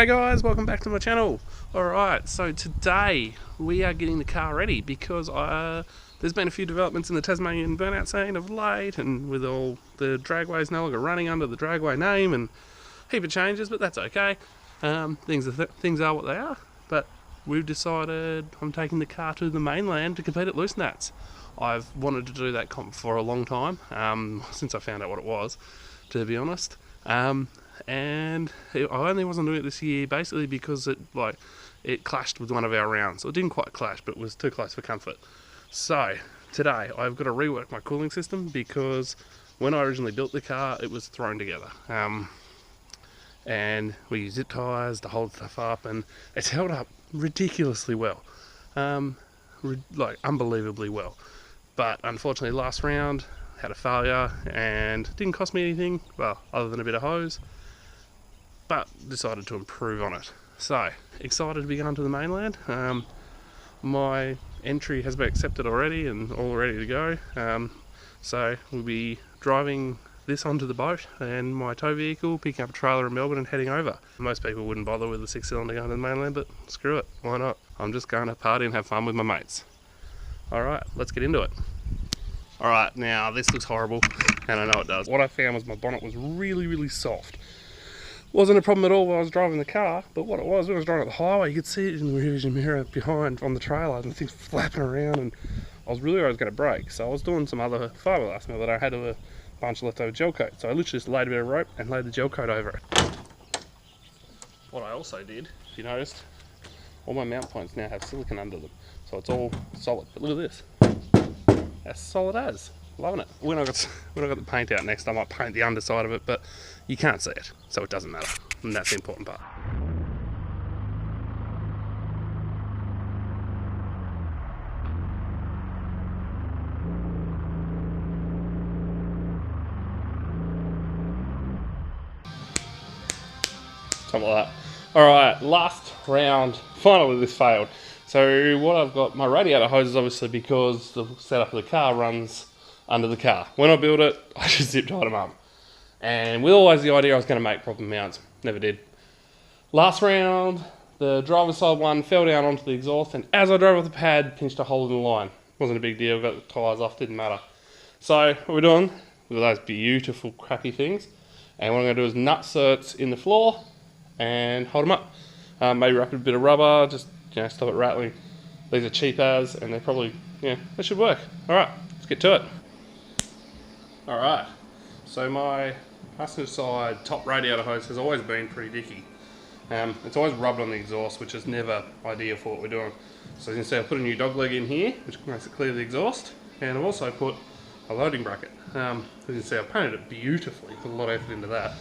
G'day guys, welcome back to my channel. Alright, so today we are getting the car ready because there's been a few developments in the Tasmanian burnout scene of late, and with all the dragways no longer running under the dragway name and a heap of changes, but that's okay. Things are what they are, but we've decided I'm taking the car to the mainland to compete at Loo5eNats. I've wanted to do that comp for a long time, since I found out what it was, to be honest. And I only wasn't doing it this year basically because it clashed with one of our rounds. So it didn't quite clash, but it was too close for comfort. So today I've got to rework my cooling system because when I originally built the car it was thrown together. And we used zip ties to hold stuff up, and it's held up ridiculously well, like unbelievably well. But unfortunately last round had a failure and didn't cost me anything, well, other than a bit of hose, but decided to improve on it. So excited to be going to the mainland. My entry has been accepted already and all ready to go. So we'll be driving this onto the boat and my tow vehicle, picking up a trailer in Melbourne and heading over. Most people wouldn't bother with a 6-cylinder going to the mainland, but screw it, why not? I'm just going to party and have fun with my mates. Alright, let's get into it. Alright, now this looks horrible, and I know it does. What I found was my bonnet was really soft. Wasn't a problem at all while I was driving the car, but what it was, when I was driving up the highway, you could see it in the rearview mirror behind on the trailer, and things flapping around, and I was really worried I was going to break. So I was doing some other fiberglass now that I had a bunch of leftover gel coat. So I literally just laid a bit of rope and laid the gel coat over it. What I also did, if you noticed, all my mount points now have silicone under them, so it's all solid. But look at this, as solid as. Loving it. When I got the paint out next, I might paint the underside of it, but you can't see it, so it doesn't matter, and that's the important part. Something like that. Alright, last round. Finally this failed. So what I've got, my radiator hose is obviously because the setup of the car runs under the car. When I built it, I just zip tied them up. And with always the idea I was going to make proper mounts. Never did. Last round, the driver's side one fell down onto the exhaust, and as I drove off the pad, pinched a hole in the line. Wasn't a big deal, got the tyres off, didn't matter. So what we're doing, with those beautiful crappy things, and what I'm going to do is nut certs in the floor and hold them up. Maybe wrap a bit of rubber, just stop it rattling. These are cheap as, and they're probably, they should work. Alright, let's get to it. Alright, so my passenger side top radiator hose has always been pretty dicky. It's always rubbed on the exhaust, which is never ideal for what we're doing. So as you can see, I've put a new dog leg in here, which makes it clear the exhaust, and I've also put a loading bracket. As you can see, I've painted it beautifully, put a lot of effort into that.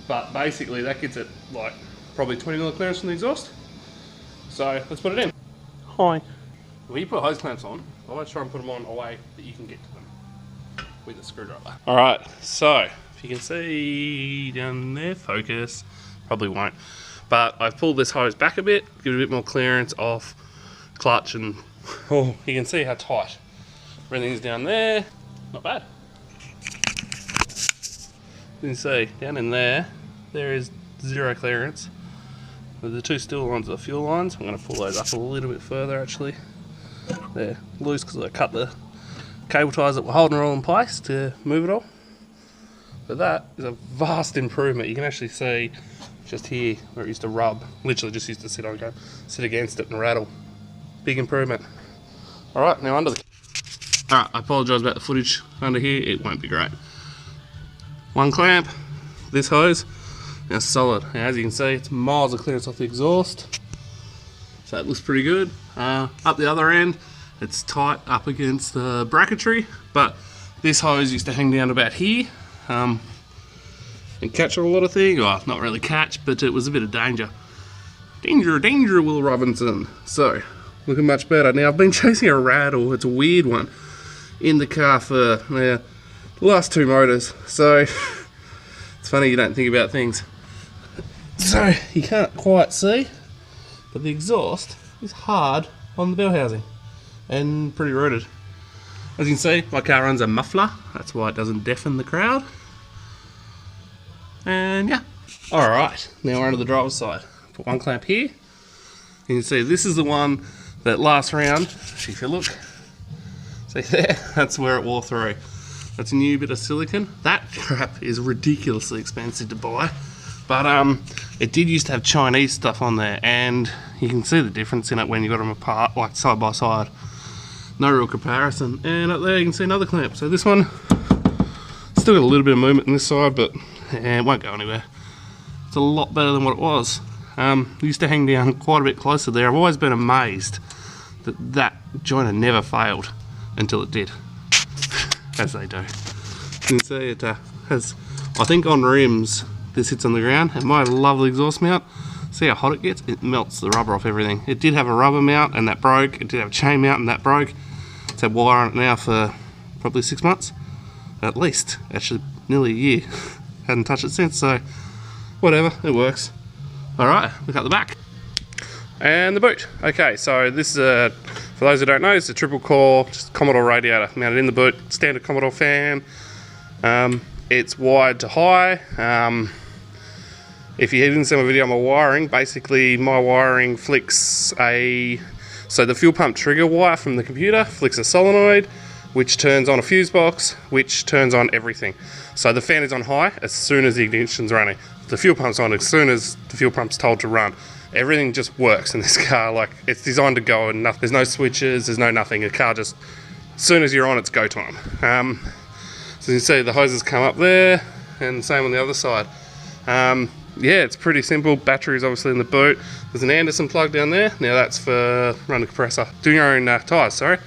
But basically that gets it like probably 20mm clearance from the exhaust. So let's put it in. Hi. When you put hose clamps on, I always try and put them on a way that you can get to them with a screwdriver. Alright, so if you can see down there, focus, probably won't, but I've pulled this hose back a bit, give it a bit more clearance off clutch, and you can see how tight everything's down there. Not bad. You can see down in there, there is zero clearance. The two steel lines are the fuel lines. I'm going to pull those up a little bit further actually. They're loose because I cut the cable ties that were holding it all in place to move it all. But that is a vast improvement. You can actually see just here where it used to rub, literally just used to sit against it and rattle. Big improvement. Alright, now under the... Alright, I apologise about the footage under here, it won't be great. One clamp, this hose, now solid. Now, as you can see, it's miles of clearance off the exhaust, so it looks pretty good. Up the other end, it's tight up against the bracketry, but this hose used to hang down about here and catch a lot of things. Well, not really catch, but it was a bit of danger. Danger, Will Robinson. So, looking much better. Now, I've been chasing a rattle, it's a weird one, in the car for the last two motors, so it's funny you don't think about things. So you can't quite see, but the exhaust is hard on the bell housing and pretty rooted. As you can see, my car runs a muffler, that's why it doesn't deafen the crowd. And yeah, alright, now we're onto the driver's side. Put one clamp here. You can see this is the one that last round, if you look, see there, that's where it wore through. That's a new bit of silicone. That crap is ridiculously expensive to buy, but it did used to have Chinese stuff on there, and you can see the difference in it when you got them apart, like side by side. No real comparison. And up there you can see another clamp. So this one still got a little bit of movement on this side, but it won't go anywhere. It's a lot better than what it was. It used to hang down quite a bit closer there. I've always been amazed that that joiner never failed until it did, as they do. You can see it has, I think on rims, this hits on the ground, and my lovely exhaust mount, see how hot it gets? It melts the rubber off everything. It did have a rubber mount and that broke. It did have a chain mount and that broke. It's had wire on it now for probably 6 months, at least, actually nearly a year. Hadn't touched it since, so whatever, it works. Alright, look at the back. And the boot. Okay, so this is a, for those who don't know, it's a triple core, just Commodore radiator mounted in the boot, standard Commodore fan. It's wired to high. If you didn't see my video on my wiring, basically my wiring flicks so the fuel pump trigger wire from the computer flicks a solenoid, which turns on a fuse box, which turns on everything. So the fan is on high as soon as the ignition's running. The fuel pump's on as soon as the fuel pump's told to run. Everything just works in this car, like it's designed to go, and there's no switches, there's no nothing. The car just, as soon as you're on, it's go time. So you can see the hoses come up there, and same on the other side. Yeah, it's pretty simple. Battery's obviously in the boot. There's an Anderson plug down there. Now that's for running the compressor. Doing your own tyres, sorry.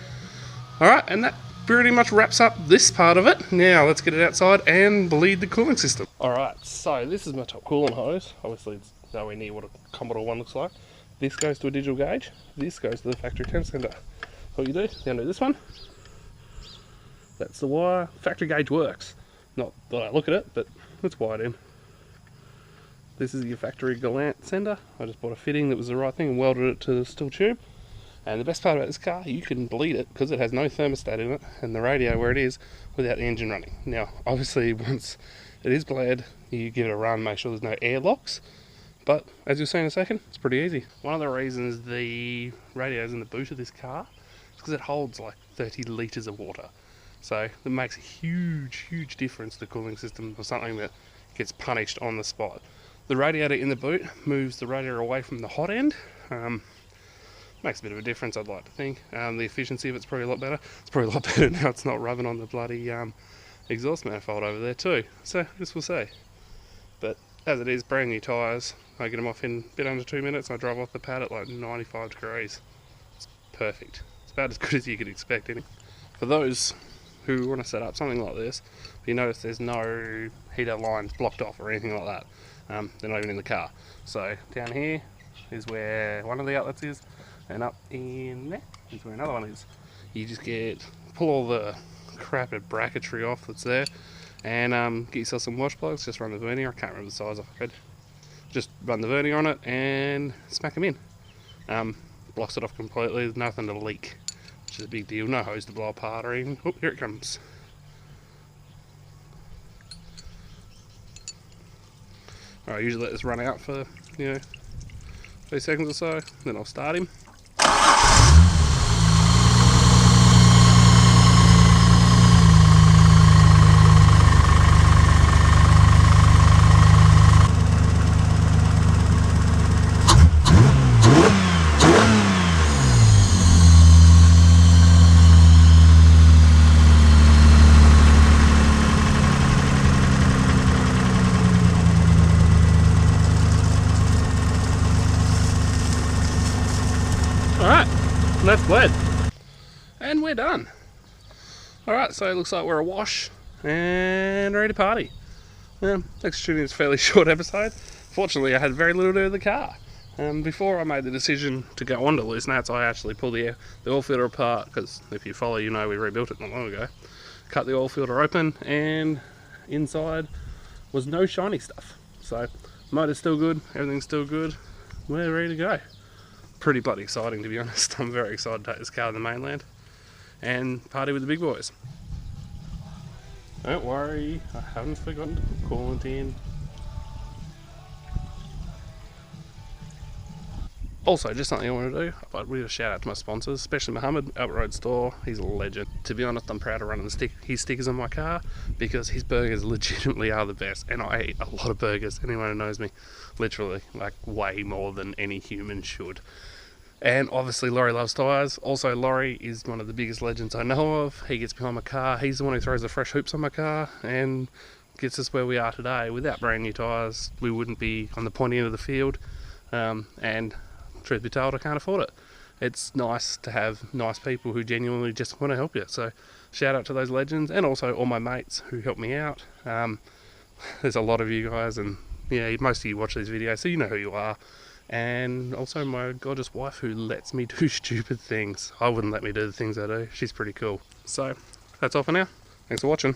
Alright, and that pretty much wraps up this part of it. Now let's get it outside and bleed the cooling system. Alright, so this is my top coolant hose. Obviously it's nowhere near what a Commodore one looks like. This goes to a digital gauge. This goes to the factory temp sender. What you do, you undo this one. That's the wire. Factory gauge works. Not that I look at it, but it's wired in. This is your factory Gallant sender. I just bought a fitting that was the right thing and welded it to the steel tube. And the best part about this car, you can bleed it because it has no thermostat in it and the radio where it is without the engine running. Now, obviously, once it is bled, you give it a run, make sure there's no air locks. But as you'll see in a second, it's pretty easy. One of the reasons the radio is in the boot of this car is because it holds like 30 litres of water. So it makes a huge, huge difference to the cooling system or something that gets punished on the spot. The radiator in the boot moves the radiator away from the hot end. Makes a bit of a difference, I'd like to think. The efficiency of it's probably a lot better. It's probably a lot better now it's not rubbing on the bloody exhaust manifold over there too. So, this we'll see. But as it is, brand new tyres. I get them off in a bit under 2 minutes. I drive off the pad at like 95 degrees. It's perfect. It's about as good as you could expect anyway. For those who want to set up something like this, you notice there's no heater lines blocked off or anything like that. They're not even in the car. So down here is where one of the outlets is, and up in there is where another one is. You just pull all the crap and bracketry off that's there, and get yourself some wash plugs. Just run the vernier. I can't remember the size off my head. Just run the vernier on it and smack them in. Blocks it off completely. There's nothing to leak, which is a big deal. No hose to blow apart or anything. Oh, here it comes. I usually let this run out for, 30 seconds or so, then I'll start him. Alright, that's bled. And we're done. Alright, so it looks like we're awash and ready to party. Thanks for tuning in this fairly short episode. Fortunately, I had very little to do with the car. Before I made the decision to go on to Loo5eNats, I actually pulled the oil filter apart, because if you follow, you know we rebuilt it not long ago. Cut the oil filter open, and inside was no shiny stuff. So, motor's still good, everything's still good. We're ready to go. Pretty bloody exciting, to be honest. I'm very excited to take this car to the mainland and party with the big boys. Don't worry, I haven't forgotten to put coolant in. Also, just something I want to do, I'd really shout out to my sponsors, especially Mohammed, Albert Road Store. He's a legend. To be honest, I'm proud of running his stickers on my car because his burgers legitimately are the best. And I eat a lot of burgers. Anyone who knows me, literally, like way more than any human should. And obviously Laurie loves tyres. Also, Laurie is one of the biggest legends I know of. He gets behind my car. He's the one who throws the fresh hoops on my car and gets us where we are today. Without brand new tyres, we wouldn't be on the pointy end of the field. And truth be told, I can't afford it. It's nice to have nice people who genuinely just want to help you. So shout out to those legends, and also all my mates who help me out. There's a lot of you guys, and yeah, most of you watch these videos, so you know who you are. And also my gorgeous wife who lets me do stupid things. I wouldn't let me do the things I do. She's pretty cool. So that's all for now. Thanks for watching.